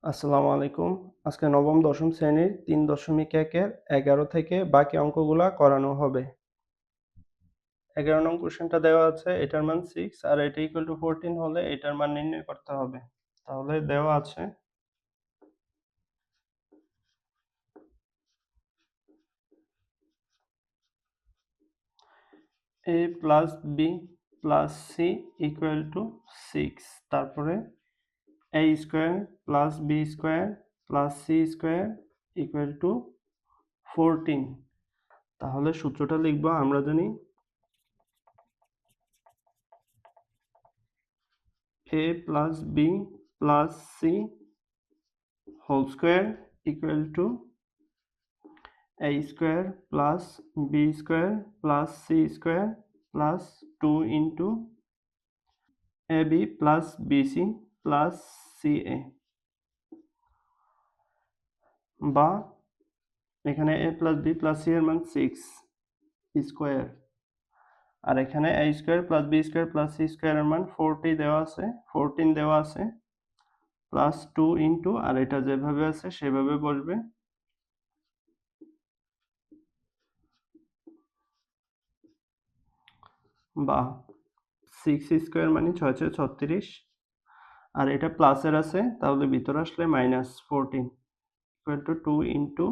আসসালামু আলাইকুম। আজকে নবম দশম শ্রেণীর ৩.১ এর ১১ থেকে বাকি অঙ্কগুলা করানো হবে। ১১ নং কোশ্চেনটা দেওয়া আছে এটার মান 6 আর এটা ইকুয়াল টু 14 হলে এটার মান নির্ণয় করতে হবে। তাহলে দেওয়া আছে a plus b plus c equal to 6, তারপরে a square plus b square plus c square equal to 14। তাহলে সূত্রটা লিখব, আমরা জানি a plus b plus c whole square equal to a square plus b square plus c square plus 2 into ab plus bc plus ca, বা এখানে a plus b plus c এর মান 6 square আর এখানে a square plus b square plus c স্কোয়ারের মান 14 দেওয়া আছে plus 2 into, আর এটা যেভাবে আছে সেভাবে বসবে, বা 6 স্কোয়ার মানে 6 36, আর এটা প্লাসের আছে তাহলে ভিতরে আসলে -14 equal to 2 into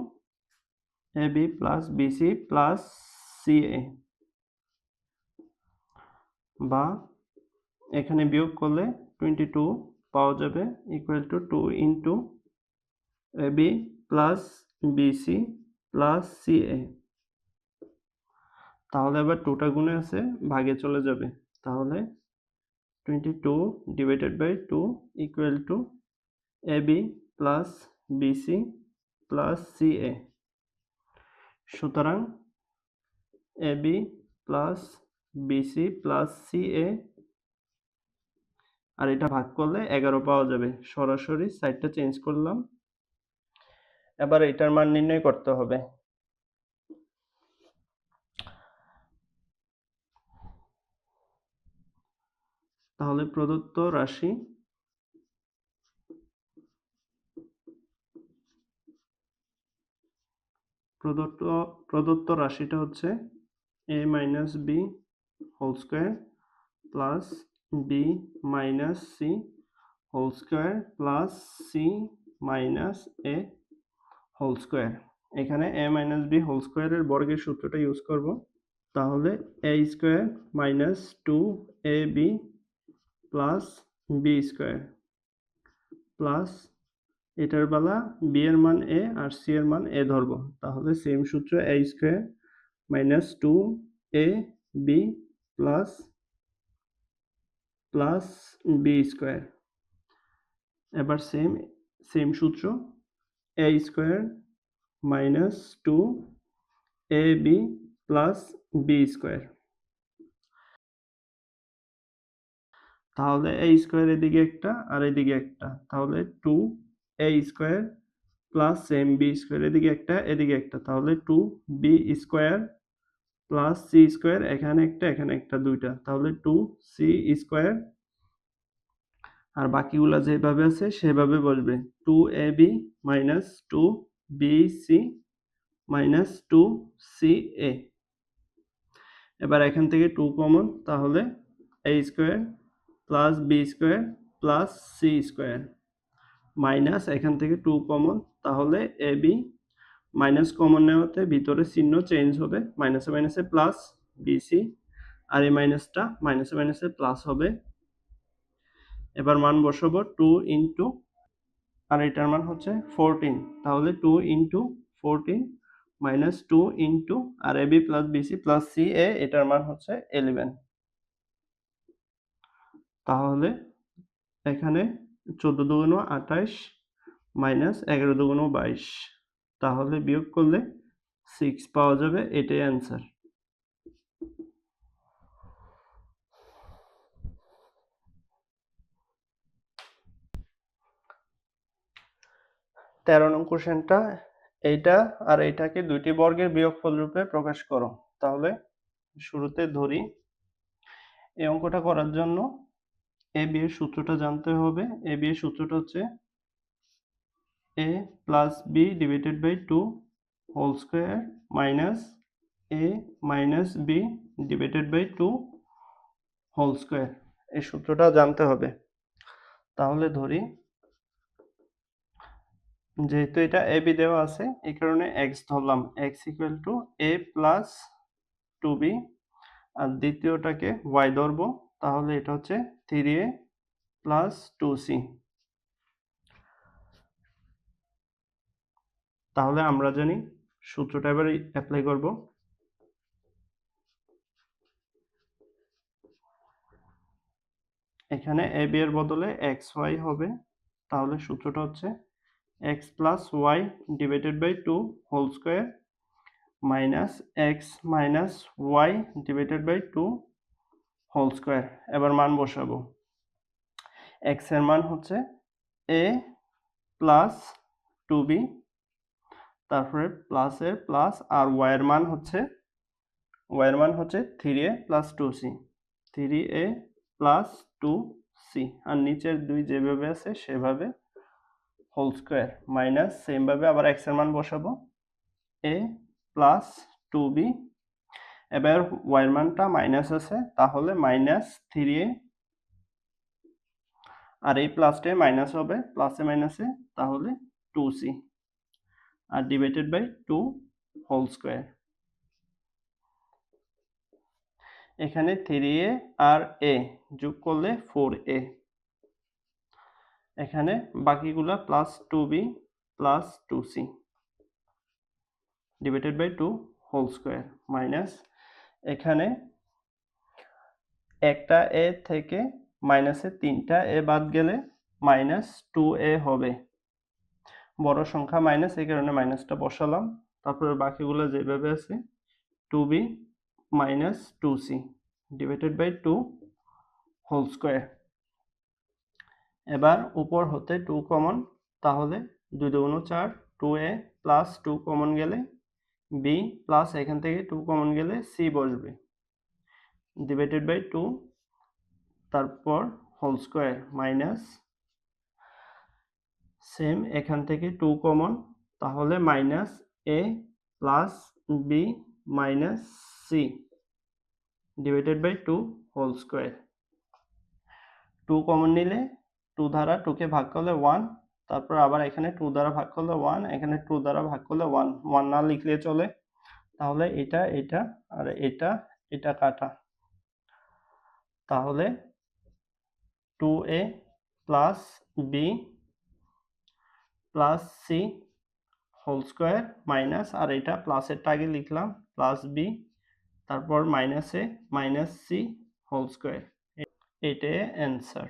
a b plus b c plus c a, বা এখানে বিয়োগ করলে 22 পাওয়া যাবে equal to 2 into a b plus b c plus c a. তাহলে আবার 2টা গুণে আছে, ভাগে চলে যাবে, তাহলে 22 divided by 2 equal to a b plus b c plus c a. সুতরাং a b plus b c plus c a, আর এটা ভাগ করলে 11 পাওয়া যাবে, সরাসরি সাইডটা চেঞ্জ করলাম। এবার এটার মান নির্ণয় করতে হবে। তাহলে প্রদত্ত রাশিটা হচ্ছে a minus B whole square plus B minus C whole square plus C minus A whole square. এখানে a মাইনাস বি হোল স্কোয়ারের বর্গের সূত্রটা ইউজ করব। তাহলে a square minus 2ab plus B square plus এটার বেলা বি এর মান এ আর সি এর মান এ ধরব, তাহলে সেম সূত্র a square minus 2ab plus plus B square. এবার সেম সূত্র a square minus 2ab plus B square. তাহলে a স্কোয়ার এদিকে একটা আর এদিকে একটা, তাহলে 2a square plus same B square এদিকে একটা, তাহলে 2b square plus C square, এখানে একটা দুইটা, তাহলে 2c স্কোয়ার, আর বাকিগুলা যেভাবে আছে সেভাবে বসবে, 2ab minus 2bc minus 2ca। এবার এখান থেকে 2 কমন, তাহলে a square plus B square plus C square minus এখান থেকে 2 কমন, তাহলে এ বি মাইনাস কমন নেওয়াতে ভিতরে চিহ্ন চেঞ্জ হবে, মাইনাসে মাইনাসে প্লাস বিসি, আর এই মাইনাসটা মাইনাসে মাইনাসে প্লাস হবে। এবার মান বসাবো 2 ইন্টু, আর এটার মান হচ্ছে 14, তাহলে 2 ইন্টু 14 মাইনাস 2 ইন্টু আর a b plus b c plus c a, এটার মান হচ্ছে 11। তাহলে এখানে 14 দুগুণ 28 মাইনাস 11 দুগুণ 22, তাহলে বিয়োগ করলে 6 পাওয়া যাবে, এটাই অ্যান্সার। 13 নং কোশ্চেনটা, এইটা আর এইটাকে দুইটি বর্গের বিয়োগফল রূপে প্রকাশ করো। তাহলে শুরুতে ধরি, এই অঙ্কটা করার জন্য এ বি এর সূত্রটা জানতে হবে। এ বি এর সূত্রটা হচ্ছে a plus b divided by 2 whole square minus a minus b divided by 2 whole square. এই সূত্রটা জানতে হবে। তাহলে ধরি যেহেতু এটা a b দেওয়া আছে এই কারণে x ধরলাম, x equal to a plus 2b, আর দ্বিতীয়টাকে y ধরবো, তাহলে এটা হচ্ছে 3a প্লাস 2c। তাহলে আমরা জানি সূত্রটা এবার অ্যাপ্লাই করব। এখানে a b এর বদলে xy হবে, তাহলে সূত্রটা হচ্ছে x plus y divided by 2 whole square minus x minus y divided by 2 whole square. এবার মান বসাবো। x এর মান হচ্ছে a প্লাস 2b, তারপরে প্লাস এর প্লাস, আর y এর মান হচ্ছে 3a plus 2c, 3a plus 2c, আর নিচের দুই যেভাবে আছে সেভাবে হোল স্কয়ার মাইনাস সেম ভাবে আবার x এর মান বসাবো a প্লাস 2b। এবার y এর মানটা মাইনাস আছে, তাহলে মাইনাস 3a, আর এই প্লাসটা মাইনাস হবে, প্লাসে মাইনাসে, তাহলে 2c, আর ডিভাইডেড বাই 2 হোল স্কয়ার। এখানে 3a আর a যোগ করলে 4a, এখানে বাকিগুলা plus 2b plus 2c divided by 2 whole square minus, এখানে একটা a থেকে মাইনাসে 3টা a বাদ গেলে মাইনাস 2a হবে। বড় সংখ্যা মাইনাস, এই কারণে মাইনাসটা বসালাম। তারপরে বাকিগুলো যেভাবে আছে 2b minus 2c divided by 2 whole square. এবার উপর হতে 2 কমন, তাহলে 2 2 4, 2a প্লাস 2 কমন গেলে b প্লাস এখান থেকে 2 কমন গেলে c বসবে ডিভাইডেড বাই 2, তারপর হোল স্কয়ার মাইনাস সেম এখান থেকে 2 কমন, তাহলে minus a plus b minus c divided by 2 whole square. 2 common নিলে 2 দ্বারা 2 কে ভাগ করলে 1, তারপর আবার এখানে 2 দ্বারা ভাগ করলে 1, এখানে 2 দ্বারা ভাগ করলে 1, 1 না লিখলে চলে। তাহলে এটা আর এটা কাটা, তাহলে 2a plus b plus c whole square minus, আর এটা প্লাসেরটা আগে লিখলাম প্লাস b, তারপর মাইনাসে মাইনাস c হোল স্কয়ার। এটাই অ্যান্সার।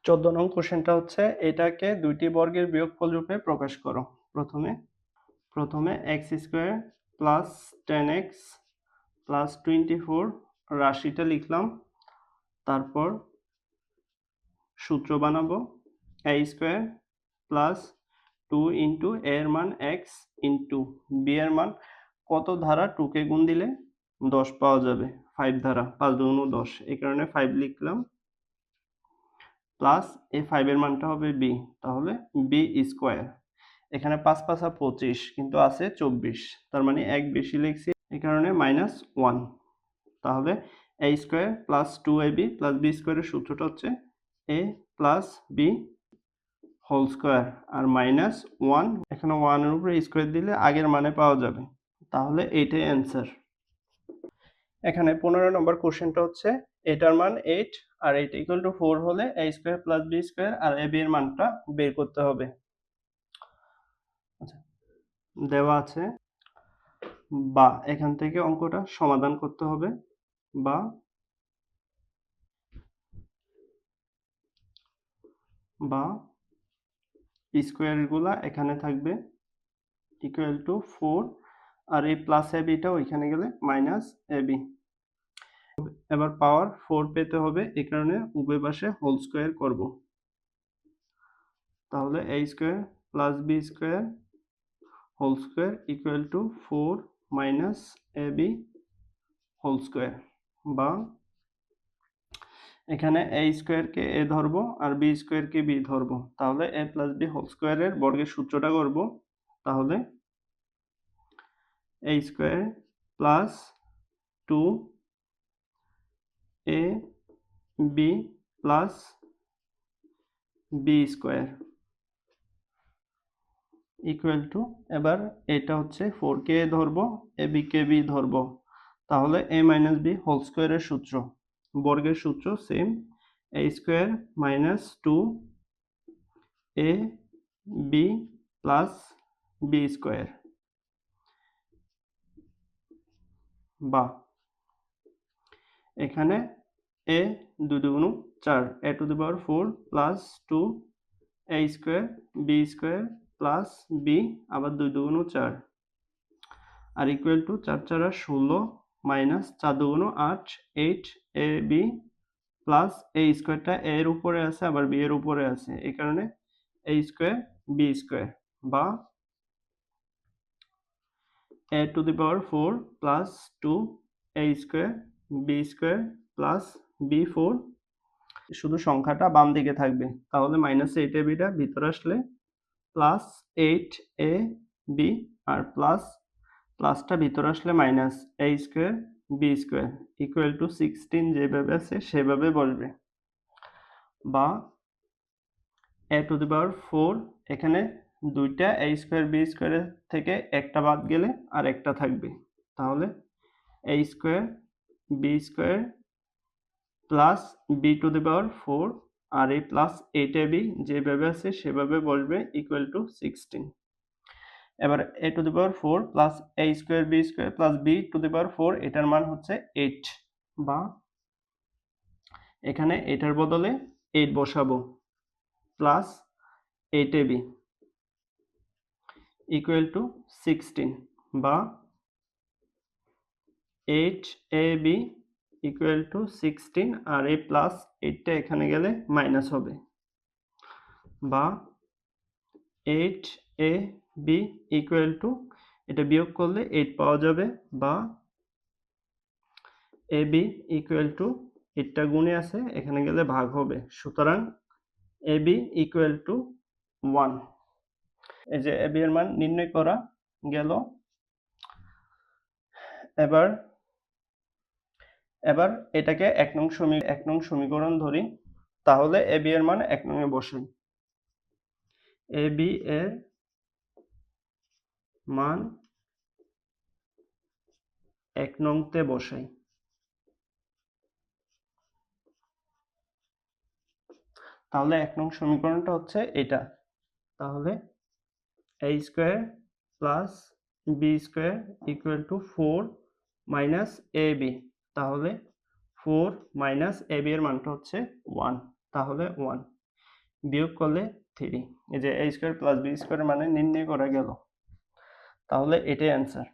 14 নং কোশ্চেনটা হচ্ছে এটাকে দুইটি বর্গের বিয়োগফল রূপে প্রকাশ করো। প্রথমে x square plus 10x plus 24 রাশিটা লিখলাম, তারপর সূত্র বানাবো a square plus 2 into a এর মান x ইন্টু b এর মান কত ধারা 2 কে গুণ দিলে 10 পাওয়া যাবে, 5 ধারা, 5 দুগুণ 10, এই কারণে 5 লিখলাম, প্লাস এই 5 এর মানটা হবে b, তাহলে b স্কয়ার। এখানে 5 5 25 কিন্তু আছে 24, তার মানে এক বেশি লিখছি, এই কারণে মাইনাস 1, তাহলে a square plus 2ab plus b স্কয়ারের সূত্রটা হচ্ছে a plus b whole square, আর মাইনাস 1, এখানে 1 এর উপরে স্কয়ার দিলে আগের মানে পাওয়া যাবে, তাহলে এইটাই অ্যান্সার। এখানে 15 নম্বর কোশ্চেনটা হচ্ছে এটার মান 8 আর এটা ইকুয়াল টু 4 হলে a square plus b square আর ab এর মানটা বের করতে হবে। আচ্ছা, দেওয়া আছে, বা এখান থেকে অঙ্কটা সমাধান করতে হবে, বা স্কয়ারগুলা এখানে থাকবে ইকুয়াল টু 4, আর এই প্লাস abটা ওইখানে গেলে মাইনাস ab। এবার পাওয়ার 4 পেতে হবে, এই কারণে উভয় পাশে হোল স্কয়ার করব, তাহলে a square plus b square whole square equal to 4 minus ab whole square, বা এখানে a স্কয়ারকে a ধরবো আর b স্কয়ারকে b ধরবো, তাহলে a প্লাস b হোল স্কয়ারের বর্গের সূত্রটা করব। তাহলে a square plus 2ab plus b square equal two, এবার এটা হচ্ছে 4কে a ধরবো, ab কে b ধরবো, তাহলে a মাইনাস b হোল স্কয়ারের সূত্র, বর্গের সূত্র same, a square minus 2ab plus b square, বা এখানে a 2 দুগুণ 4, a to the power 4 plus 2a square b square plus b আবার 2 দুগুণ 4 আর ইকুয়াল টু 4 4 16 মাইনাস 4 দুগুণ 8 8ab প্লাস a স্কয়ারটা a এর উপরে আছে আবার b এর উপরে আছে, এই কারণে a স্কয়ার b স্কয়ার, বা a to the power 4 plus 2a square b square plus b 4, শুধু সংখ্যাটা বাম দিকে থাকবে, তাহলে মাইনাস 8ab টা ভিতরে আসলে প্লাস 8ab আর প্লাসটা ভিতরে আসলে minus a square b square equal two 16 যেভাবে আছে সেভাবে বসবে, বা a টু দি পাওয়ার 4, এখানে দুইটা a স্কয়ার b স্কয়ারের থেকে একটা বাদ গেলে আর একটা থাকবে, তাহলে a square b square plus b to the power 4 আর এই প্লাস 8ab যেভাবে আছে সেভাবে বসবে ইকুয়াল টু 16। এবার a to the power 4 plus a square b square plus b to the power 4, এটার মান হচ্ছে 8, বা এখানে এটার বদলে 8 বসাবো প্লাস 8ab ইকুয়াল টু 16, বা 8ab ইকুয়াল টু 16 আর এই প্লাস 8টা এখানে গেলে মাইনাস হবে, বা 8ab ইকুয়াল টু, এটা বিয়োগ করলে 8 পাওয়া যাবে, বা ab ইকুয়াল টু 8টা গুণে আছে এখানে গেলে ভাগ হবে, সুতরাং ab ইকুয়াল টু 1। এই যে ab এর মান নির্ণয় করা গেল। এবার এটাকে 1 নং সমীকরণ ধরি, তাহলে ab এর মান 1 নং এ বসাই, ab এর মান 1 নং তে বসাই, তাহলে 1 নং সমীকরণটা হচ্ছে এটা, তাহলে a square plus b square equal to 4 minus ab, তাহলে 4 মাইনাস ab এর মানটা হচ্ছে 1, তাহলে 1 বিয়োগ করলে 3, এই যে a square plus b square মানে নির্ণয় করা গেল, তাহলে এটাই অ্যান্সার।